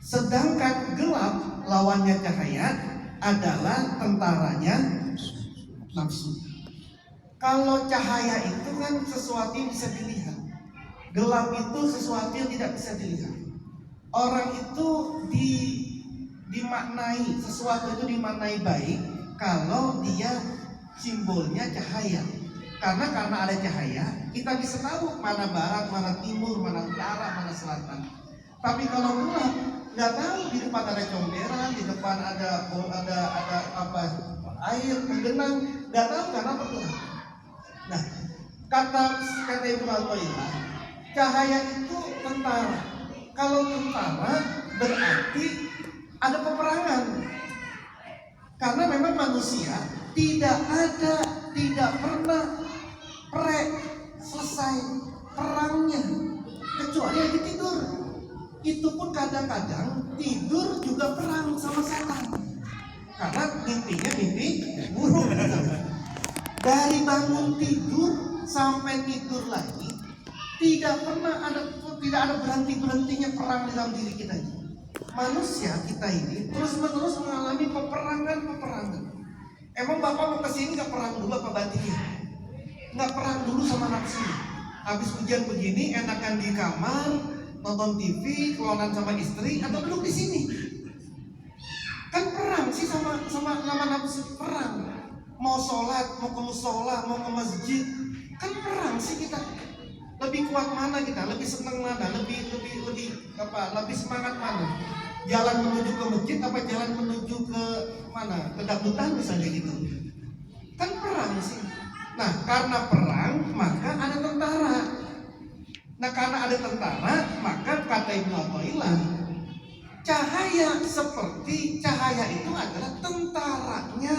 Sedangkan gelap lawannya cahaya adalah tentaranya nafsu. Kalau cahaya itu kan sesuatu yang bisa dilihat, gelap itu sesuatu yang tidak bisa dilihat. Orang itu dimaknai, sesuatu itu dimaknai baik kalau dia simbolnya cahaya. Karena ada cahaya, kita bisa tahu mana barat, mana timur, mana utara, mana selatan. Tapi kalau gelap, nggak tahu, di depan ada comberan, di depan ada apa air menggenang, nggak tahu karena gelap. Nah, kata Ibnu Athaillah, cahaya itu tentara. Kalau tentara berarti ada peperangan. Karena memang manusia tidak pernah selesai perangnya kecuali lagi tidur. Itu pun kadang-kadang tidur juga perang sama setan. Karena mimpinya mimpi buruk. Dari bangun tidur sampai tidur lagi tidak ada berhentinya perang dalam diri kita ini. Manusia kita ini terus-menerus mengalami peperangan. Emang Bapak mau kesini nggak perang dulu apa batinnya? Nggak perang dulu sama nafsu. Habis hujan begini enakan di kamar nonton TV, kelonan sama istri, atau duduk di sini? Kan perang sih sama nafsu, perang. Mau sholat, mau ke musola, mau ke masjid, kan perang sih kita. Lebih kuat mana kita? Lebih senang mana? Lebih semangat mana? Jalan menuju ke masjid apa jalan menuju ke mana? Ke dangdutan misalnya gitu. Kan perang sih. Nah, karena perang maka ada tentara. Nah, karena ada tentara maka kata Ibnu Athaillah, cahaya itu adalah tentaranya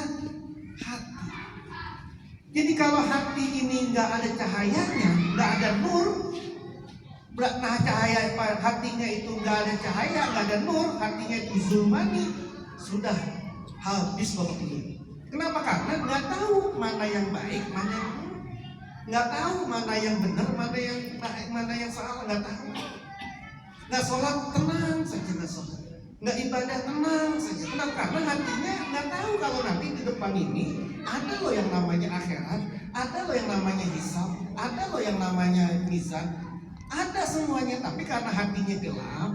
hati. Jadi kalau hati ini nggak ada cahayanya, nggak ada nur, nah cahaya hatinya itu nggak ada cahaya, nggak ada nur, hatinya itu zulmani, sudah habis babak belur. Kenapa? Karena nggak tahu mana yang baik, mana yang buruk, nggak tahu mana yang benar, mana yang salah, nggak tahu. Nggak sholat tenang saja, nggak sholat, nggak ibadah tenang saja. Kenapa? Karena hatinya nggak tahu kalau nanti di depan ini ada loh yang namanya akhirat, ada loh yang namanya hisab, ada loh yang namanya mizan, ada semuanya. Tapi karena hatinya gelap,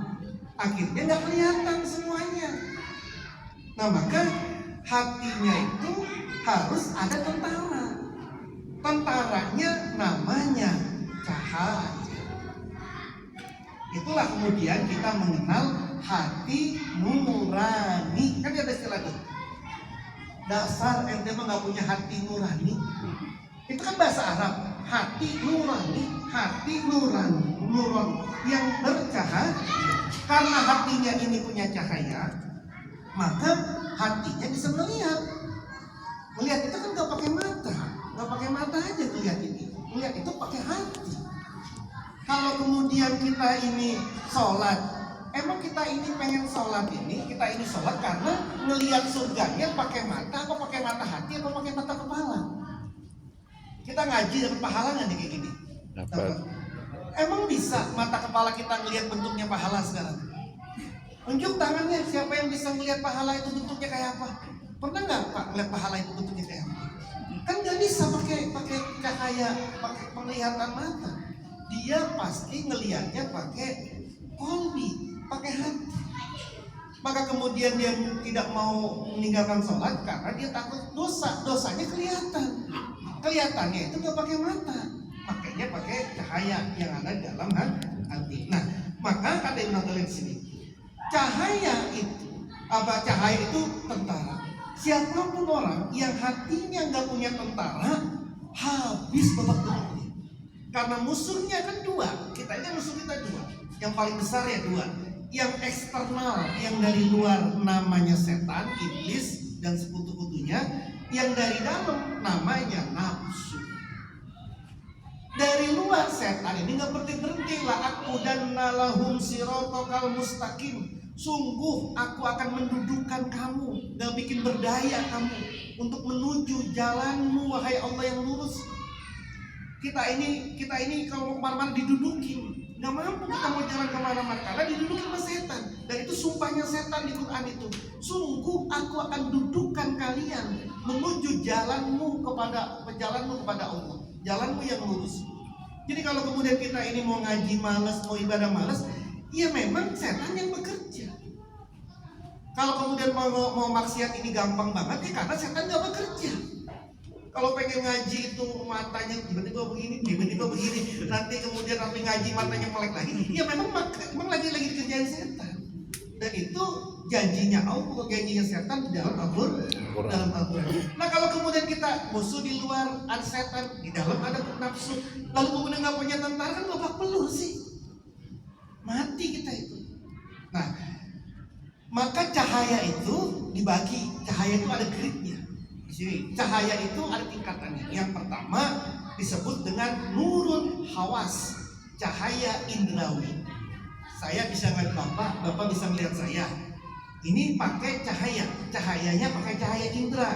akhirnya nggak kelihatan semuanya. Nah, maka hatinya itu harus ada tentara. Tentaranya namanya cahaya. Itulah kemudian kita mengenal hati nurani. Kan ada istilah itu. Dasar ente mah nggak punya hati nurani. Itu kan bahasa Arab. Hati nurani yang bercahaya. Karena hatinya ini punya cahaya, maka hatinya bisa melihat. Melihat itu kan nggak pakai mata aja melihat ini. Melihat itu pakai hati. Kalau kemudian kita ini sholat, emang kita ini pengen sholat ini, kita ini sholat karena ngelihat surganya pakai mata, apa pakai mata hati, atau pakai mata kepala? Kita ngaji dapat pahala nggak nih kayak gini? Dapat. Emang bisa mata kepala kita ngelihat bentuknya pahala sekarang? Unjuk tangannya, siapa yang bisa ngelihat pahala itu bentuknya kayak apa? Pernah nggak Pak ngelihat pahala itu bentuknya kayak apa? Kan nggak bisa pakai cahaya, pakai penglihatan mata. Dia pasti ngelihatnya pakai kolbi, pakai hati. Maka kemudian dia tidak mau meninggalkan sholat karena dia takut dosanya kelihatan. Kelihatannya itu nggak pakai mata, makanya pakai cahaya yang ada dalam hati. Nah, maka kata Ibnu Athaillah di sini, cahaya itu tentara. Siapapun orang yang hatinya nggak punya tentara, habis babak belur. Karena musuhnya kan dua, kita ini musuh kita dua. Yang paling besar ya dua. Yang eksternal, yang dari luar namanya setan, iblis dan sekutu-kutunya. Yang dari dalam namanya nafsu. Dari luar setan ini nggak berhenti lah, aku dan nalahum sirotokal mustaqim. Sungguh aku akan mendudukkan kamu dan bikin berdaya kamu untuk menuju jalanmu, wahai Allah yang lurus. Kita ini kalau mau kemana-mana didudukin. Nggak mampu kita mau jalan kemana-mana karena diduduki sama setan. Dan itu sumpahnya setan di Quran itu. Sungguh aku akan dudukkan kalian menuju jalanmu kepada Allah, jalanmu yang lurus. Jadi kalau kemudian kita ini mau ngaji malas, mau ibadah malas, ya memang setan yang bekerja. Kalau kemudian mau maksiat ini gampang banget, ya karena setan nggak bekerja. Kalau pengen ngaji itu matanya tiba-tiba begini, nanti kemudian sampai ngaji matanya melek lagi, ya memang lagi dikerjain setan. Dan itu janjinya Allah, janjinya setan di dalam Al-Quran. Nah kalau kemudian kita musuh di luar ada setan, di dalam ada nafsu, lalu kemudian nggak punya tentara, kan babak belur sih, mati kita itu. Nah maka cahaya itu dibagi, cahaya itu ada gridnya. Di sini cahaya itu ada tingkatannya. Yang pertama disebut dengan nurun hawas, cahaya indrawi. Saya bisa ngeliat bapak bisa melihat saya. Ini pakai cahaya, cahayanya pakai cahaya indra.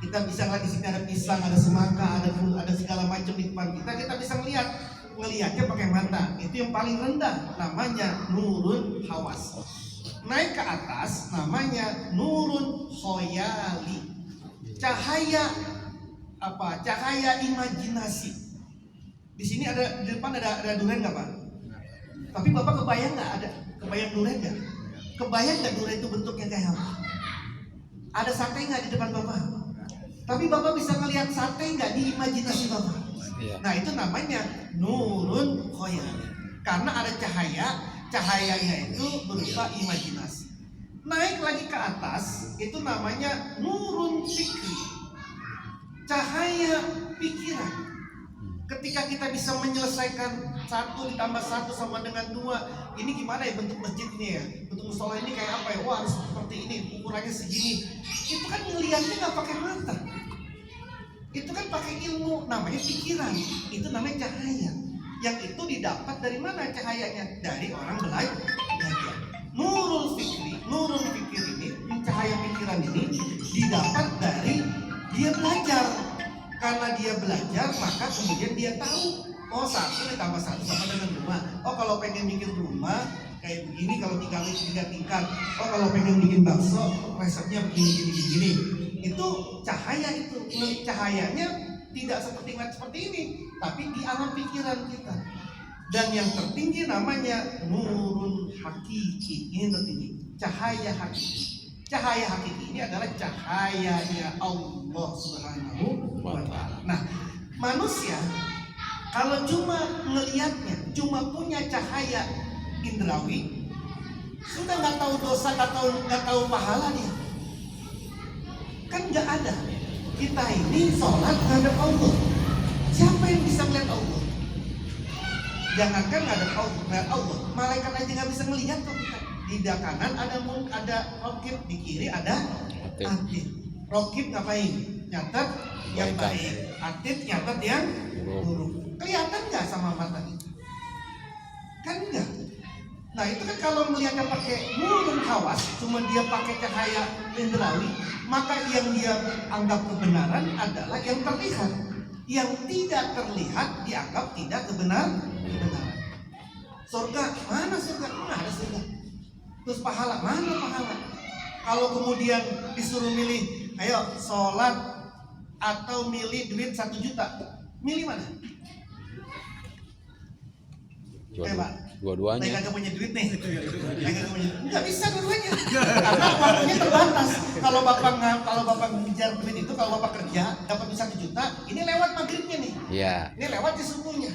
Kita bisa ngeliat di sini ada pisang, ada semangka, ada segala macam di depan kita. Kita bisa ngelihatnya pakai mata. Itu yang paling rendah, namanya nurun hawas. Naik ke atas namanya nurun khoyali, cahaya apa? Cahaya imajinasi. Di sini di depan ada durian nggak Pak? Tapi Bapak kebayang nggak kebayang durian nggak? Kebayang nggak durian itu bentuknya kayak apa? Ada sate nggak di depan Bapak? Tapi Bapak bisa ngelihat sate nggak di imajinasi Bapak? Nah itu namanya nurun khoyali, karena ada cahayanya itu berupa imajinasi. Naik lagi ke atas itu namanya nurun fikri, cahaya pikiran. Ketika kita bisa menyelesaikan 1 ditambah 1 sama dengan 2, ini gimana ya bentuk masjid ini ya, bentuk musola ini kayak apa ya, wah harus seperti ini, ukurannya segini. Itu kan ngelihatnya nggak pakai mata, itu kan pakai ilmu, namanya pikiran. Itu namanya cahaya. Yang itu didapat dari mana cahayanya? Dari orang belajar. Nurul fikir ini, cahaya pikiran ini didapat dari dia belajar. Karena dia belajar, maka kemudian dia tahu, oh 1 ditambah 1 sama dengan 2. Oh kalau pengen bikin rumah kayak begini, kalau 3 tingkat. Oh kalau pengen bikin bakso, resepnya begini. Itu cahaya itu. Cahayanya tidak seperti ini, tapi di alam pikiran kita. Dan yang tertinggi namanya nurun hakiki. Ini tertinggi, cahaya hakiki. Cahaya hakiki ini adalah cahayanya Allah Subhanahu wa Ta'ala. Nah, manusia kalau cuma ngelihatnya, cuma punya cahaya indrawi, sudah nggak tahu dosa, nggak tahu pahala dia. Kan nggak ada. Kita ini sholat menghadap Allah. Siapa yang bisa melihat Allah? Jangankan ngadep Allah, malaikat aja nggak bisa ngelihat kok kita. Di kanan ada rokib, di kiri ada atid. Rokib ngapain? Nyatet yang baik. Atid nyatet yang buruk. Kelihatan nggak sama mata kita? Kan enggak. Nah itu kan kalau melihatnya pakai nurun hawas, cuma dia pakai cahaya indrawi, maka yang dia anggap kebenaran adalah yang terlihat. Yang tidak terlihat dianggap tidak kebenaran. Surga, mana surga? Nggak ada surga. Terus pahala, mana pahala? Kalau kemudian disuruh milih, ayo sholat atau milih duit 1 juta, milih mana? Dua-duanya. Saya nggak punya duit nih. Nggak bisa dua-duanya. Karena waktunya terbatas. Kalau bapak ngejar duit itu, kalau bapak kerja dapat 1 juta, ini lewat maghribnya nih. Iya. Ini lewat di subuhnya.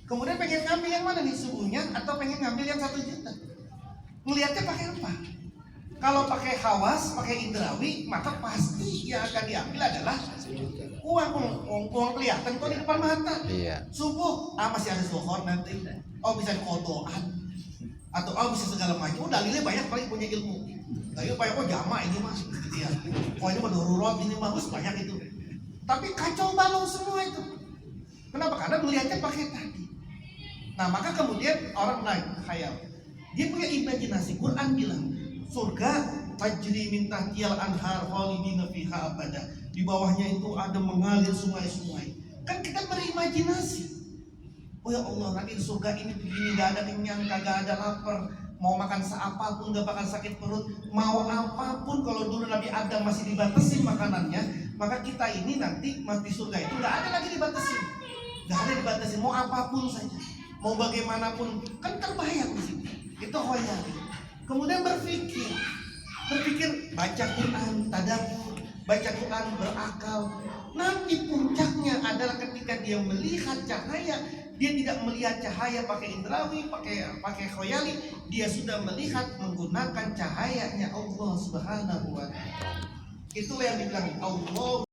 Kemudian pengen ngambil yang mana nih, subuhnya atau pengen ngambil yang 1 juta? Ngelihatnya pakai apa? Kalau pakai hawas, pakai indrawi, maka pasti yang akan diambil adalah uang kelihatan kok di depan mata. Iya. Subuh, masih ada zuhur nanti. Oh bisa kodoan, atau bisa segala macam. Dalilnya banyak, paling punya ilmu. Dalilnya banyak, jama ini mas, gitu ya. Ini mah darurat, ini bagus, banyak itu. Tapi kacau balau semua itu. Kenapa? Karena melihatnya pakai tadi. Nah maka kemudian orang naik khayal. Dia punya imajinasi. Quran bilang surga tajri min tahtiyal anhar khalidina fiha abada. Di bawahnya itu ada mengalir sungai-sungai. Kan kita berimajinasi. Oh ya Allah, nanti di surga ini begini, gak ada kenyang, kagak ada lapar, mau makan seapapun gak bakal sakit perut, mau apapun. Kalau dulu Nabi Adam masih dibatasi makanannya, maka kita ini nanti di surga itu gak ada lagi dibatasi, gak ada dibatasi, mau apapun saja, mau bagaimanapun, kan terbayang di sini. Itu khoyal. Kemudian berpikir, baca Quran, tadabbur, baca Quran, berakal. Nanti puncaknya adalah ketika dia melihat cahaya, dia tidak melihat cahaya pakai indrawi, pakai khoyali, dia sudah melihat menggunakan cahayanya Allah Subhanahu wa taala. Itulah yang dibilang Allah